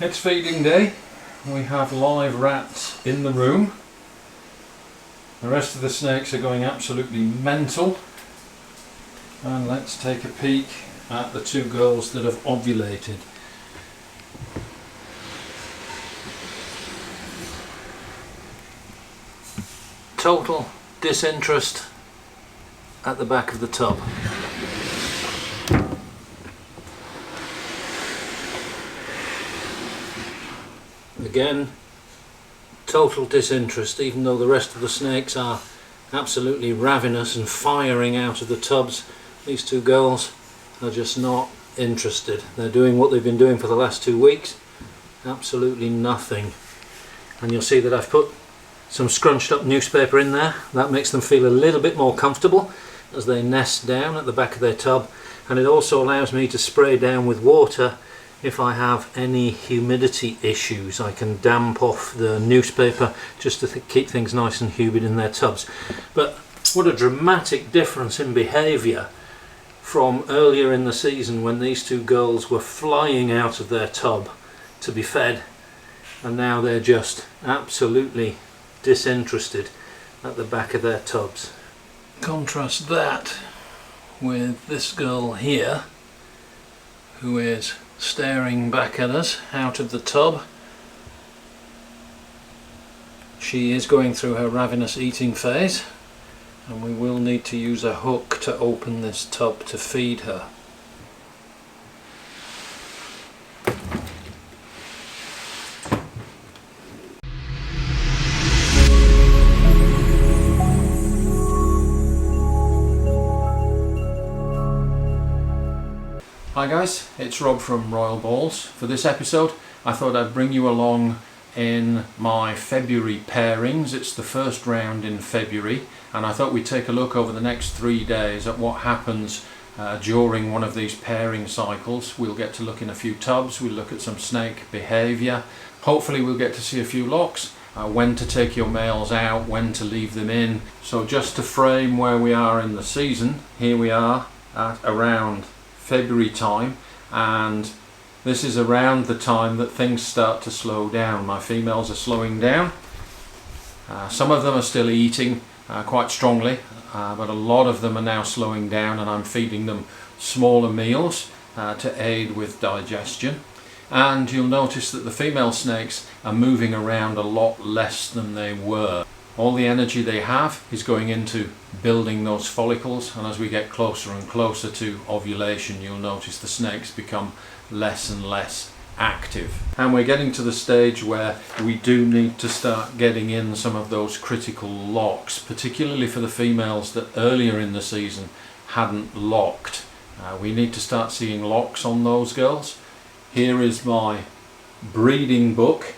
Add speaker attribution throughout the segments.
Speaker 1: It's feeding day. We have live rats in the room. The rest of the snakes are going absolutely mental. And let's take a peek at the two girls that have ovulated. Total disinterest at the back of the tub. Again, total disinterest, even though the rest of the snakes are absolutely ravenous and firing out of the tubs. These two girls are just not interested. They're doing what they've been doing for the last 2 weeks, absolutely nothing. And you'll see that I've put some scrunched up newspaper in there. That makes them feel a little bit more comfortable as they nest down at the back of their tub, and it also allows me to spray down with water if I have any humidity issues. I can damp off the newspaper just to keep things nice and humid in their tubs. But what a dramatic difference in behaviour from earlier in the season when these two girls were flying out of their tub to be fed, and now they're just absolutely disinterested at the back of their tubs. Contrast that with this girl here, who is staring back at us out of the tub. She is going through her ravenous eating phase, and we will need to use a hook to open this tub to feed her. Hi guys, it's Rob from Royal Balls. For this episode I thought I'd bring you along in my February pairings. It's the first round in February, and I thought we'd take a look over the next 3 days at what happens during one of these pairing cycles. We'll get to look in a few tubs, we'll look at some snake behaviour, hopefully we'll get to see a few locks, when to take your males out, when to leave them in. So just to frame where we are in the season, here we are at around February time, and this is around the time that things start to slow down. My females are slowing down. Some of them are still eating quite strongly, but a lot of them are now slowing down, and I'm feeding them smaller meals to aid with digestion. And you'll notice that the female snakes are moving around a lot less than they were. All the energy they have is going into building those follicles, and as we get closer and closer to ovulation, you'll notice the snakes become less and less active. And we're getting to the stage where we do need to start getting in some of those critical locks, particularly for the females that earlier in the season hadn't locked. We need to start seeing locks on those girls. Here is my breeding book,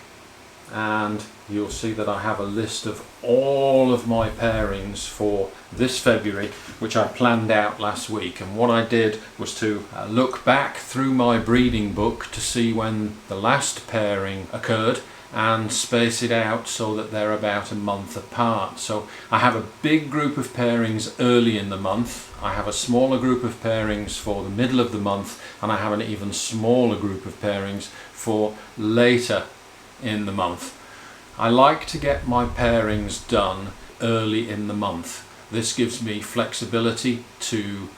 Speaker 1: and you'll see that I have a list of all of my pairings for this February, which I planned out last week. And what I did was to look back through my breeding book to see when the last pairing occurred and space it out so that they're about a month apart. So I have a big group of pairings early in the month, I have a smaller group of pairings for the middle of the month, and I have an even smaller group of pairings for later in the month. I like to get my pairings done early in the month. This gives me flexibility to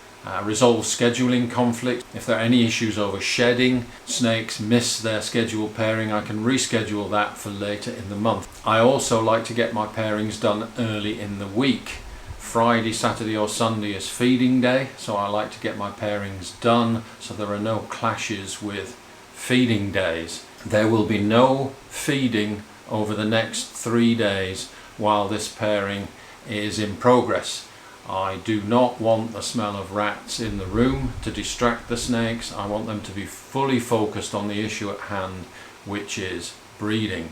Speaker 1: resolve scheduling conflict. If there are any issues over shedding, snakes miss their scheduled pairing, I can reschedule that for later in the month. I also like to get my pairings done early in the week. Friday, Saturday or Sunday is feeding day, so I like to get my pairings done so there are no clashes with feeding days. There will be no feeding over the next 3 days while this pairing is in progress. I do not want the smell of rats in the room to distract the snakes. I want them to be fully focused on the issue at hand, which is breeding.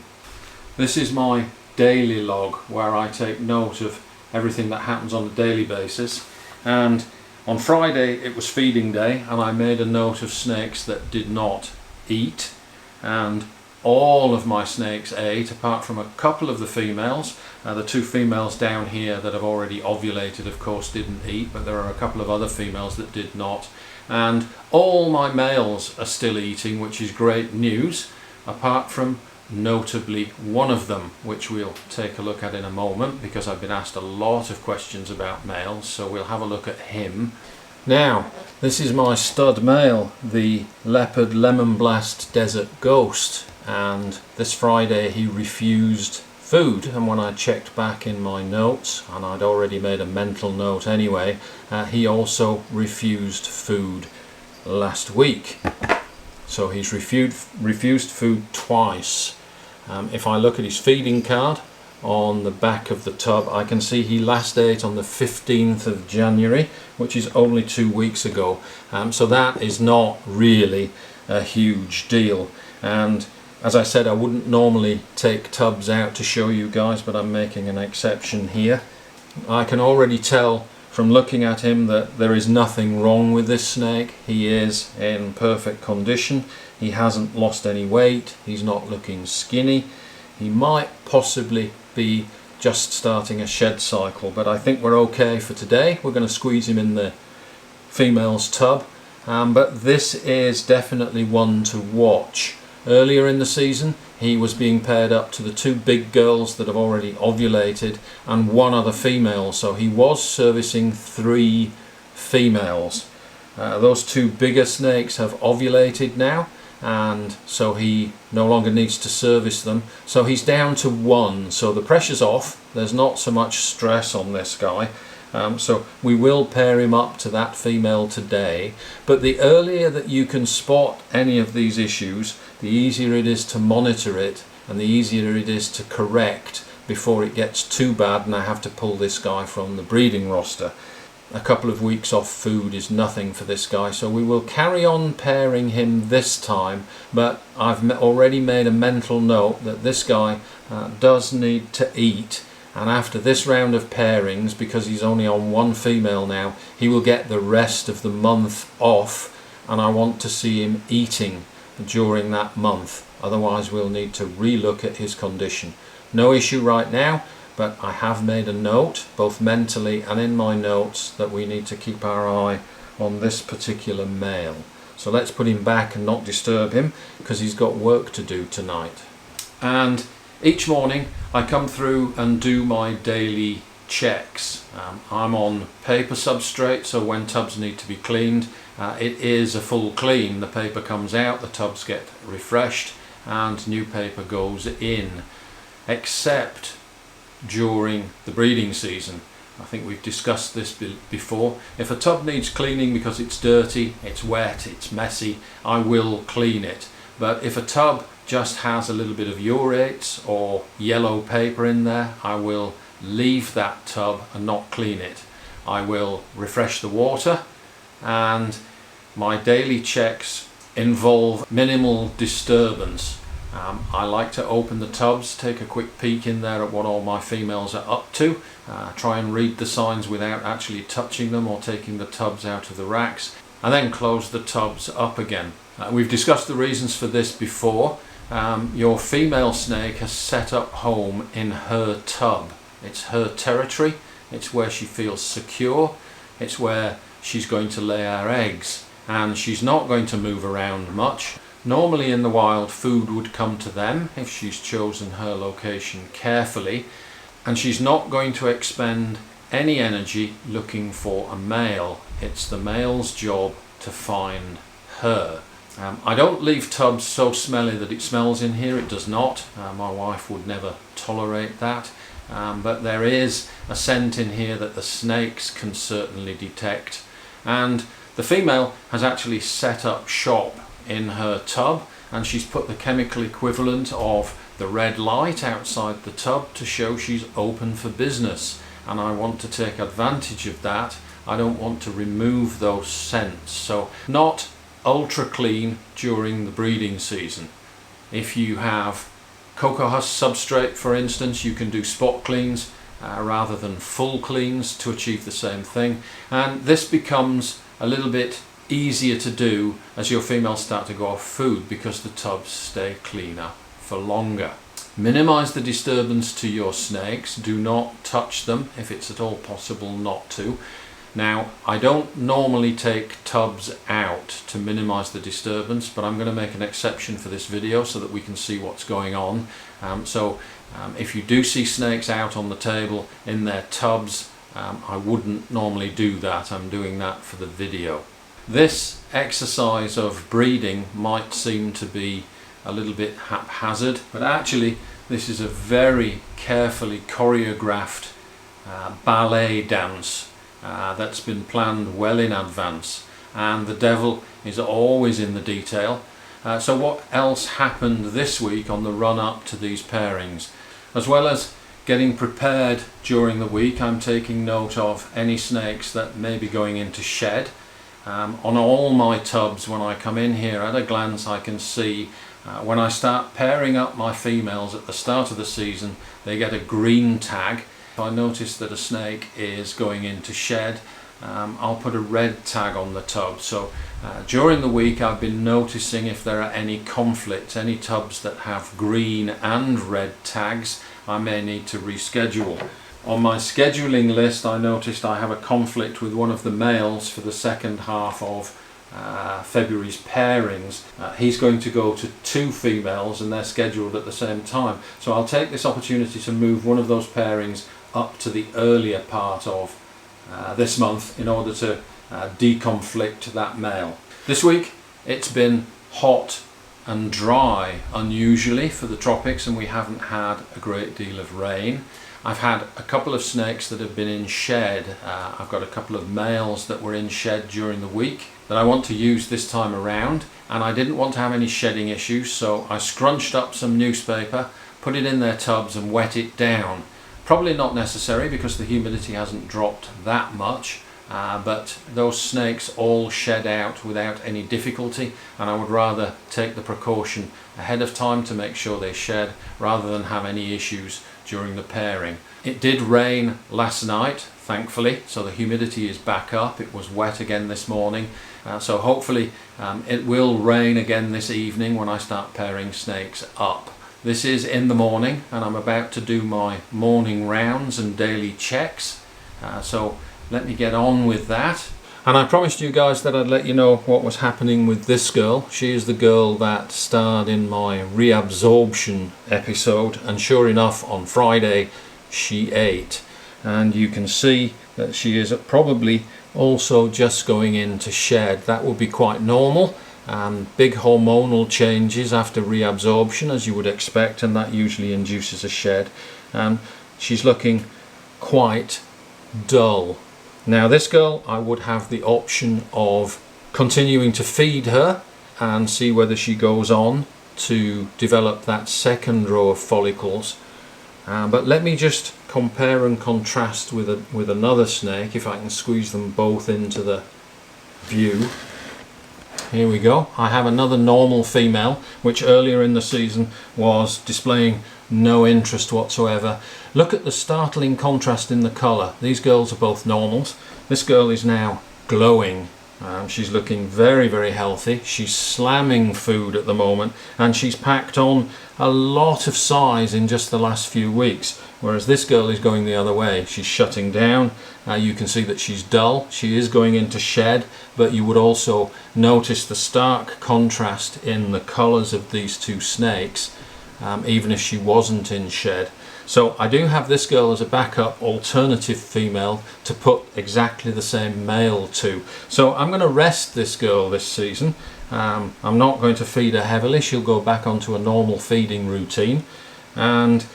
Speaker 1: This is my daily log where I take note of everything that happens on a daily basis, and on Friday it was feeding day, and I made a note of snakes that did not eat, and all of my snakes ate apart from a couple of the females. The two females down here that have already ovulated of course didn't eat, but there are a couple of other females that did not, and all my males are still eating, which is great news. apart from notably one of them, which we'll take a look at in a moment because I've been asked a lot of questions about males, so we'll have a look at him. Now, this is my stud male, the Leopard Lemon Blast Desert Ghost, and this Friday he refused food, and when I checked back in my notes, and I'd already made a mental note anyway, he also refused food last week. So he's refused food twice. If I look at his feeding card on the back of the tub, I can see he last ate on the 15th of January, which is only 2 weeks ago. So that is not really a huge deal. And as I said, I wouldn't normally take tubs out to show you guys, but I'm making an exception here. I can already tell from looking at him that there is nothing wrong with this snake. He is in perfect condition. He hasn't lost any weight. He's not looking skinny. He might possibly be just starting a shed cycle, but I think we're okay for today. We're going to squeeze him in the female's tub, but this is definitely one to watch. Earlier in the season he was being paired up to the 2 big girls that have already ovulated and 1 other female, so he was servicing 3 females. Those 2 bigger snakes have ovulated now, and so he no longer needs to service them, so he's down to 1, so the pressure's off. There's not so much stress on this guy, so we will pair him up to that female today. But the earlier that you can spot any of these issues, the easier it is to monitor it, and the easier it is to correct before it gets too bad and I have to pull this guy from the breeding roster. A couple of weeks off food is nothing for this guy, so we will carry on pairing him this time, but I've already made a mental note that this guy does need to eat, and after this round of pairings, because he's only on 1 female now, he will get the rest of the month off, and I want to see him eating during that month. Otherwise we'll need to relook at his condition. No issue right now, but I have made a note, both mentally and in my notes, that we need to keep our eye on this particular male. So let's put him back and not disturb him, because he's got work to do tonight. And each morning I come through and do my daily checks. I'm on paper substrate, so when tubs need to be cleaned, it is a full clean. The paper comes out, the tubs get refreshed, and new paper goes in, except during the breeding season. I think we've discussed this before. If a tub needs cleaning because it's dirty, it's wet, it's messy, I will clean it. But if a tub just has a little bit of urates or yellow paper in there, I will leave that tub and not clean it. I will refresh the water, and my daily checks involve minimal disturbance. I like to open the tubs, take a quick peek in there at what all my females are up to, try and read the signs without actually touching them or taking the tubs out of the racks, and then close the tubs up again. We've discussed the reasons for this before. Your female snake has set up home in her tub. It's her territory, it's where she feels secure, it's where she's going to lay her eggs, and she's not going to move around much. Normally in the wild, food would come to them if she's chosen her location carefully, and she's not going to expend any energy looking for a male. It's the male's job to find her. I don't leave tubs so smelly that it smells in here. It does not. My wife would never tolerate that. But there is a scent in here that the snakes can certainly detect. And the female has actually set up shop in her tub, and she's put the chemical equivalent of the red light outside the tub to show she's open for business, and I want to take advantage of that. I don't want to remove those scents, so not ultra clean during the breeding season. If you have cocoa husk substrate, for instance, you can do spot cleans rather than full cleans to achieve the same thing, and this becomes a little bit easier to do as your females start to go off food because the tubs stay cleaner for longer. Minimize the disturbance to your snakes. Do not touch them if it's at all possible not to. Now, I don't normally take tubs out to minimize the disturbance, but I'm going to make an exception for this video so that we can see what's going on. If you do see snakes out on the table in their tubs, I wouldn't normally do that. I'm doing that for the video. This exercise of breeding might seem to be a little bit haphazard, but actually this is a very carefully choreographed ballet dance that's been planned well in advance, and the devil is always in the detail. So what else happened this week on the run up to these pairings? As well as getting prepared during the week, I'm taking note of any snakes that may be going into shed. On all my tubs, when I come in here, at a glance I can see when I start pairing up my females at the start of the season, they get a green tag. If I notice that a snake is going into shed, I'll put a red tag on the tub. So during the week I've been noticing if there are any conflicts, any tubs that have green and red tags, I may need to reschedule. On my scheduling list I noticed I have a conflict with one of the males for the second half of February's pairings. He's going to go to 2 females and they're scheduled at the same time. So I'll take this opportunity to move one of those pairings up to the earlier part of this month in order to deconflict that male. This week it's been hot and dry unusually for the tropics, and we haven't had a great deal of rain. I've had a couple of snakes that have been in shed. I've got a couple of males that were in shed during the week that I want to use this time around, and I didn't want to have any shedding issues, so I scrunched up some newspaper, put it in their tubs and wet it down. Probably not necessary because the humidity hasn't dropped that much, but those snakes all shed out without any difficulty, and I would rather take the precaution ahead of time to make sure they shed rather than have any issues during the pairing. It did rain last night, thankfully, so the humidity is back up. It was wet again this morning, so hopefully it will rain again this evening when I start pairing snakes up. This is in the morning and I'm about to do my morning rounds and daily checks, so let me get on with that. And I promised you guys that I'd let you know what was happening with this girl. She is the girl that starred in my reabsorption episode, and sure enough on Friday she ate, and you can see that she is probably also just going into shed. That would be quite normal. Big hormonal changes after reabsorption, as you would expect, and that usually induces a shed. She's looking quite dull. Now this girl, I would have the option of continuing to feed her and see whether she goes on to develop that second row of follicles. But let me just compare and contrast with another snake, if I can squeeze them both into the view. Here we go. I have another normal female, which earlier in the season was displaying no interest whatsoever. Look at the startling contrast in the colour. These girls are both normals. This girl is now glowing. She's looking very, very healthy. She's slamming food at the moment, and she's packed on a lot of size in just the last few weeks, whereas this girl is going the other way. She's shutting down. You can see that she's dull. She is going into shed, but you would also notice the stark contrast in the colours of these two snakes, even if she wasn't in shed. So I do have this girl as a backup alternative female to put exactly the same male to. So I'm going to rest this girl this season. I'm not going to feed her heavily. She'll go back onto a normal feeding routine, and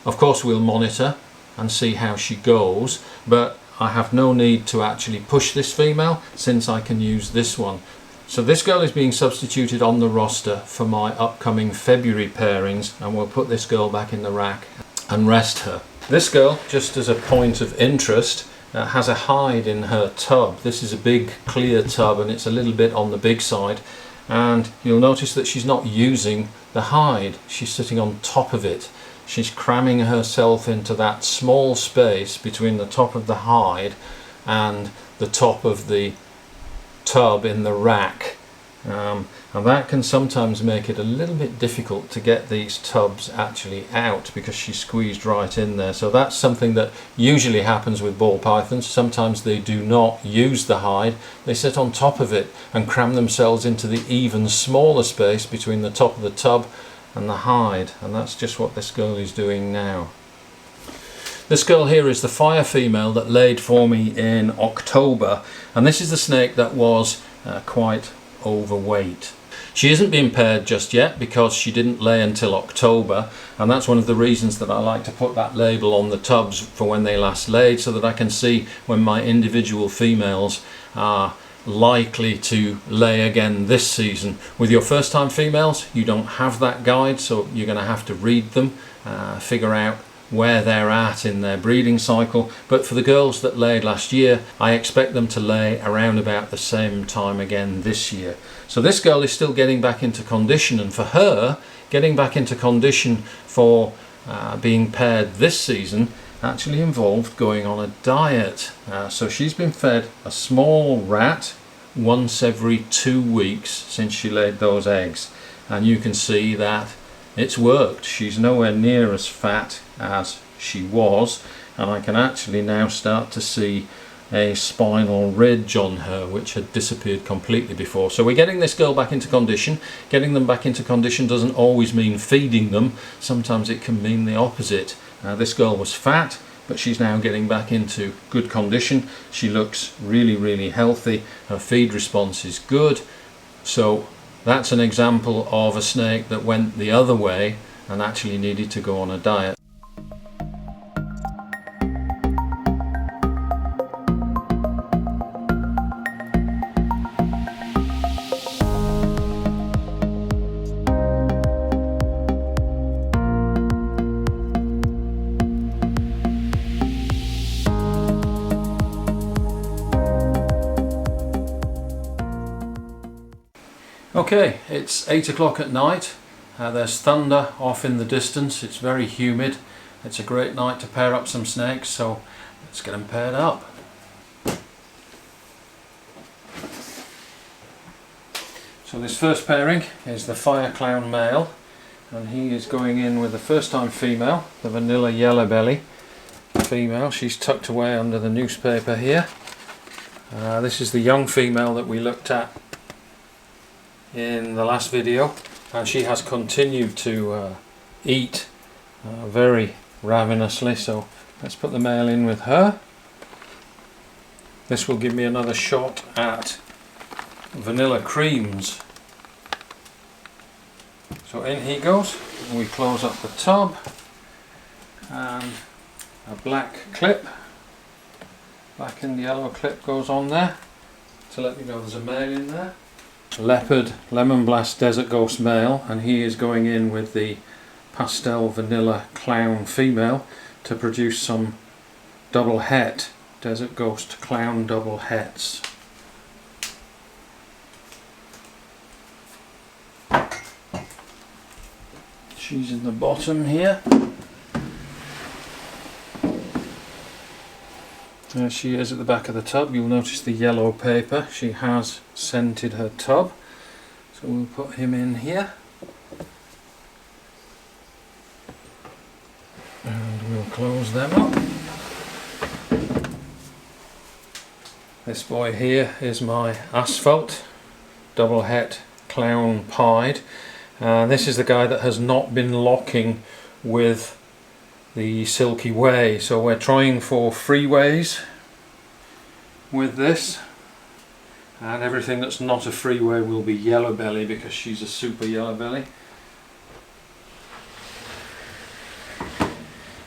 Speaker 1: of course we'll monitor and see how she goes, but I have no need to actually push this female since I can use this one. So this girl is being substituted on the roster for my upcoming February pairings, and we'll put this girl back in the rack and rest her. This girl, just as a point of interest, has a hide in her tub. This is a big clear tub and it's a little bit on the big side, and you'll notice that she's not using the hide. She's sitting on top of it. She's cramming herself into that small space between the top of the hide and the top of the tub in the rack, And that can sometimes make it a little bit difficult to get these tubs actually out because she's squeezed right in there. So that's something that usually happens with ball pythons. Sometimes they do not use the hide, they sit on top of it and cram themselves into the even smaller space between the top of the tub and the hide, and that's just what this girl is doing now. This girl here is the fire female that laid for me in October, and this is the snake that was quite overweight. She isn't being paired just yet because she didn't lay until October, and that's one of the reasons that I like to put that label on the tubs for when they last laid, so that I can see when my individual females are likely to lay again this season. With your first time females, you don't have that guide, so you're going to have to read them, figure out where they're at in their breeding cycle. But for the girls that laid last year, I expect them to lay around about the same time again this year. So this girl is still getting back into condition, and for her, getting back into condition for being paired this season actually involved going on a diet. So she's been fed a small rat once every 2 weeks since she laid those eggs, and you can see that it's worked. She's nowhere near as fat as she was, and I can actually now start to see a spinal ridge on her which had disappeared completely before. So we're getting this girl back into condition. Getting them back into condition doesn't always mean feeding them, sometimes it can mean the opposite. This girl was fat, but she's now getting back into good condition. She looks really healthy, her feed response is good. So that's an example of a snake that went the other way and actually needed to go on a diet. Okay, it's 8 o'clock at night. There's thunder off in the distance. It's very humid. It's a great night to pair up some snakes, so let's get them paired up. So this first pairing is the Fire Clown male, and he is going in with the first time female, the Vanilla Yellow Belly female. She's tucked away under the newspaper here. This is the young female that we looked at in the last video, and she has continued to eat very ravenously, so let's put the male in with her. This will give me another shot at vanilla creams. So in he goes, and we close up the tub, and a black clip, black and yellow clip goes on there to let me know there's a male in there. Leopard Lemon Blast Desert Ghost male, and he is going in with the Pastel Vanilla Clown female to produce some double het, Desert Ghost Clown double hets. She's in the bottom here. There she is at the back of the tub. You'll notice the yellow paper. She has scented her tub. So we'll put him in here. And we'll close them up. This boy here is my Asphalt double het Clown Pied. This is the guy that has not been locking with the Silky Way, so we're trying for freeways with this, and everything that's not a freeway will be yellow belly because she's a super yellow belly.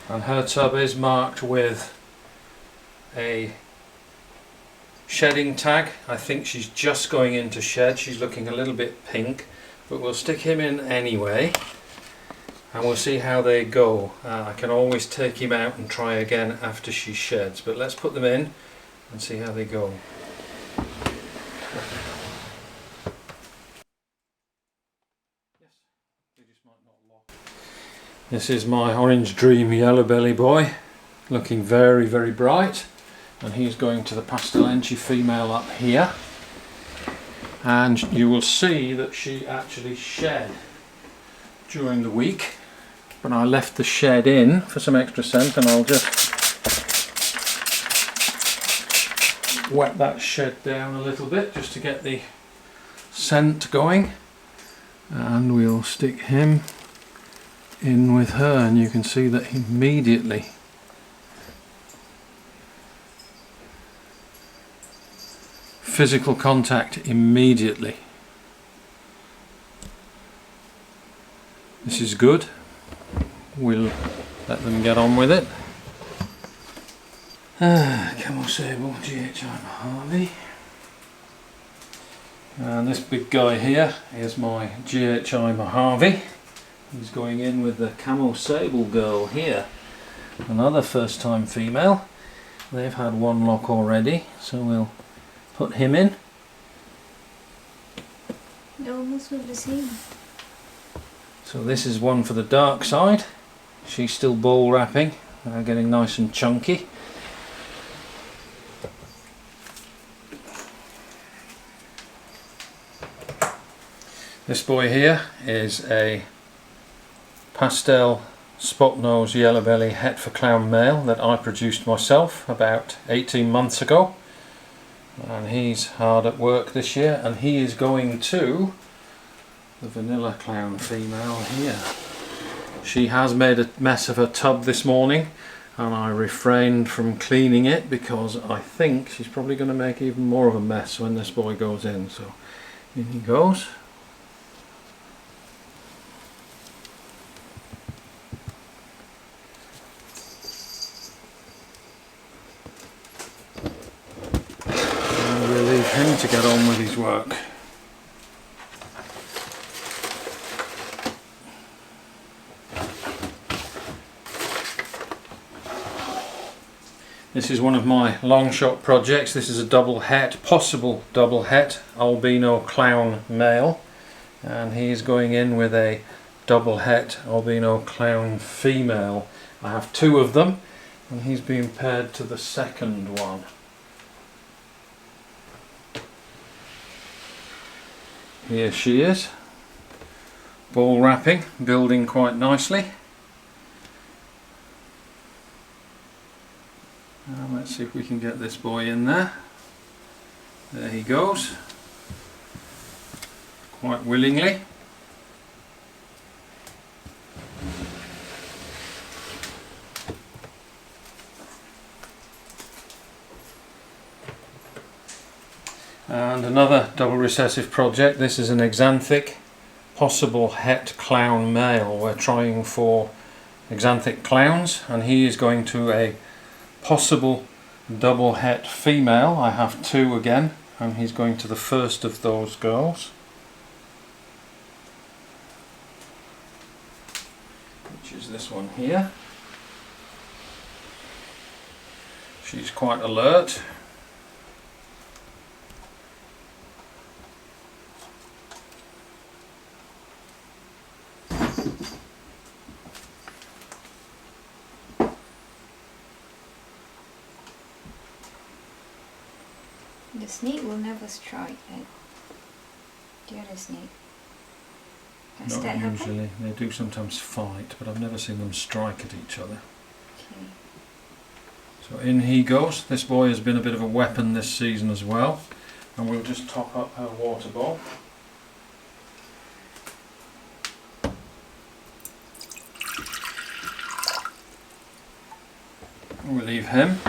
Speaker 1: And her tub is marked with a shedding tag. I think she's just going into shed. She's looking a little bit pink, but we'll stick him in anyway. And we'll see how they go. I can always take him out and try again after she sheds, but let's put them in and see how they go. This is my Orange Dream Yellow Belly boy, looking very bright, and he's going to the Pastelenchi female up here. and you will see that she actually shed during the week, but I left the shed in for some extra scent, and I'll just wet that shed down a little bit just to get the scent going, and we'll stick him in with her, and you can see that immediately physical contact immediately. This is good. We'll let them get on with it. Camel Sable GHI Mojave. And this big guy here is my GHI Mojave. He's going in with the Camel Sable girl here. Another first time female. They've had one lock already, so we'll put him in.
Speaker 2: They almost look the same.
Speaker 1: So this is one for the dark side. She's still ball wrapping, getting nice and chunky. This boy here is a pastel spot nose yellow belly het for clown male that I produced myself about 18 months ago, and he's hard at work this year, and he is going to the vanilla clown female here. She has made a mess of her tub this morning, and I refrained from cleaning it because I think she's probably going to make even more of a mess when this boy goes in. So in he goes. And we'll leave him to get on with his work. This is one of my long shot projects. This is a double het, possible double het albino clown male, and he is going in with a double het albino clown female. I have two of them, and he's being paired to the second one. Here she is, ball wrapping, building quite nicely. Let's see if we can get this boy in there. There he goes, quite willingly. And another double recessive project. This is an exanthic possible het clown male. We're trying for exanthic clowns, and he is going to a possible double het female. I have two again, and he's going to the first of those girls, which is this one here. She's quite alert.
Speaker 2: The snake will never strike at the other snake. Does that happen?
Speaker 1: Not usually. They do sometimes fight, but I've never seen them strike at each other.
Speaker 2: Okay.
Speaker 1: So in he goes. This boy has been a bit of a weapon this season as well, and we'll just top up her water bowl. We'll leave him.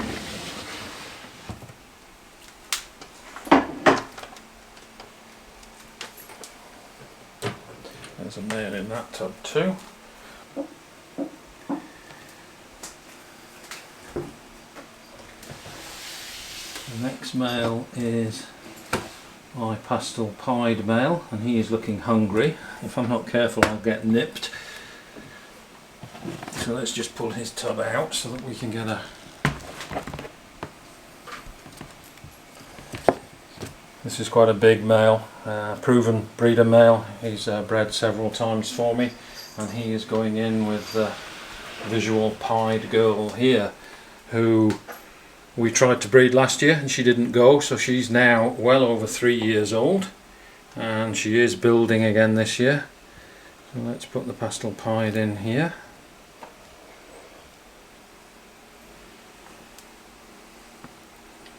Speaker 1: There's a male in that tub too. The next male is my pastel pied male, and he is looking hungry. If I'm not careful, I'll get nipped. So let's just pull his tub out so that we can get a This is quite a big male, proven breeder male. He's bred several times for me, and he is going in with the visual pied girl here, who we tried to breed last year and she didn't go, so she's now well over 3 years old, and she is building again this year. So let's put the pastel pied in here.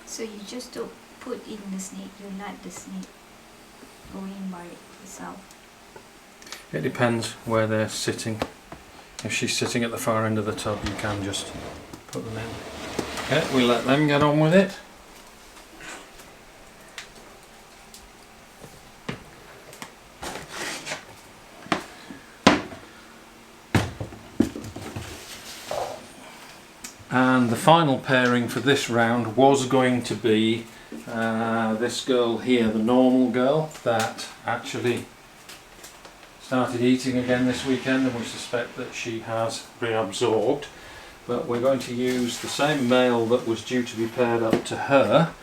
Speaker 2: So you just don't put in the snake, you let the snake go in by itself.
Speaker 1: It depends where they're sitting. If she's sitting at the far end of the tub, you can just put them in. Okay, we'll let them get on with it. And the final pairing for this round was going to be this girl here, the normal girl, that actually started eating again this weekend, and we suspect that she has reabsorbed. But we're going to use the same male that was due to be paired up to her.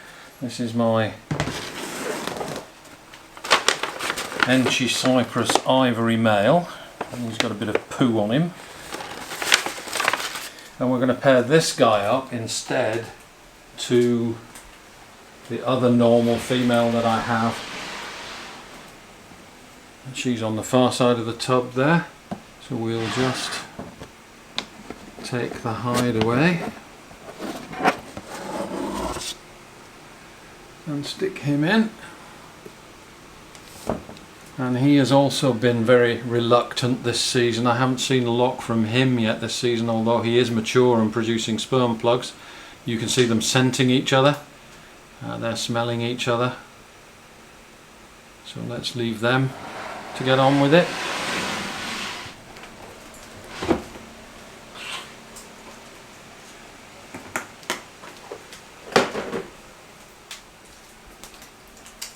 Speaker 1: This is my Enchi Cyprus Ivory male, and he's got a bit of poo on him. And we're going to pair this guy up instead to the other normal female that I have. And she's on the far side of the tub there, so we'll just take the hide away and stick him in. And he has also been very reluctant this season. I haven't seen a lot from him yet this season, although he is mature and producing sperm plugs. You can see them scenting each other. They're smelling each other. So let's leave them to get on with it.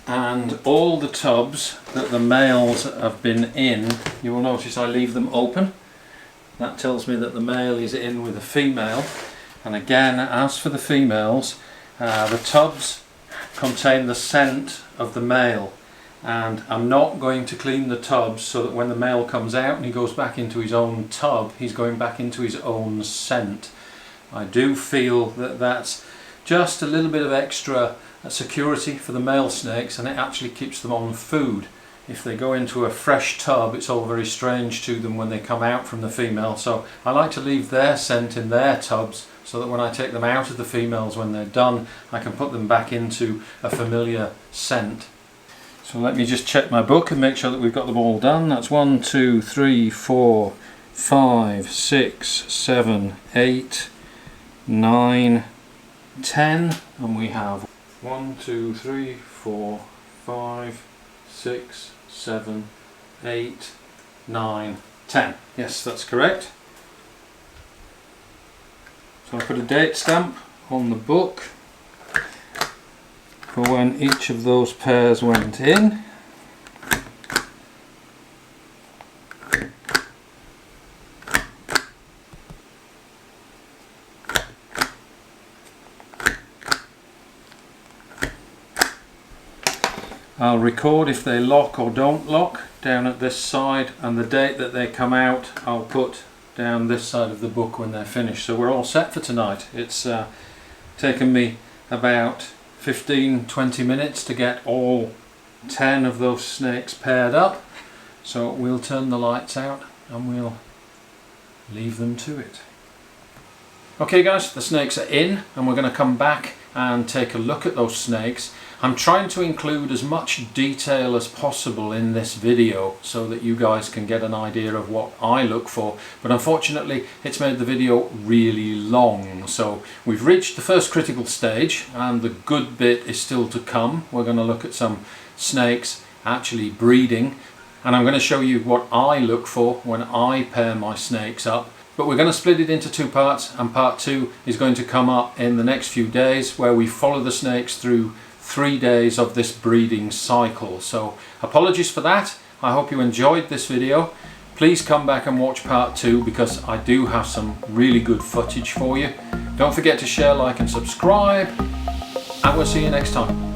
Speaker 1: And all the tubs that the males have been in, you will notice I leave them open. That tells me that the male is in with a female. And again, as for the females, the tubs contain the scent of the male, and I'm not going to clean the tubs so that when the male comes out and he goes back into his own tub, he's going back into his own scent. I do feel that that's just a little bit of extra security for the male snakes, and it actually keeps them on food. If they go into a fresh tub, it's all very strange to them when they come out from the female, so I like to leave their scent in their tubs so that when I take them out of the females when they're done, I can put them back into a familiar scent. So let me just check my book and make sure that we've got them all done. That's 1, 2, 3, 4, 5, 6, 7, 8, 9, 10, and we have 1, 2, 3, 4, 5, 6, 7, 8, 9, 10. Yes, that's correct. So I put a date stamp on the book for when each of those pairs went in. I'll record if they lock or don't lock down at this side, and the date that they come out I'll put down this side of the book when they're finished. So we're all set for tonight. It's taken me about 15-20 minutes to get all 10 of those snakes paired up, so we'll turn the lights out and we'll leave them to it. Okay guys, the snakes are in, and we're going to come back and take a look at those snakes. I'm trying to include as much detail as possible in this video so that you guys can get an idea of what I look for, but unfortunately it's made the video really long. So we've reached the first critical stage and the good bit is still to come. We're going to look at some snakes actually breeding, and I'm going to show you what I look for when I pair my snakes up. But we're going to split it into two parts, and part 2 is going to come up in the next few days, where we follow the snakes through 3 days of this breeding cycle. So apologies for that. I hope you enjoyed this video. Please come back and watch part 2 because I do have some really good footage for you. Don't forget to share, like and subscribe, and we'll see you next time.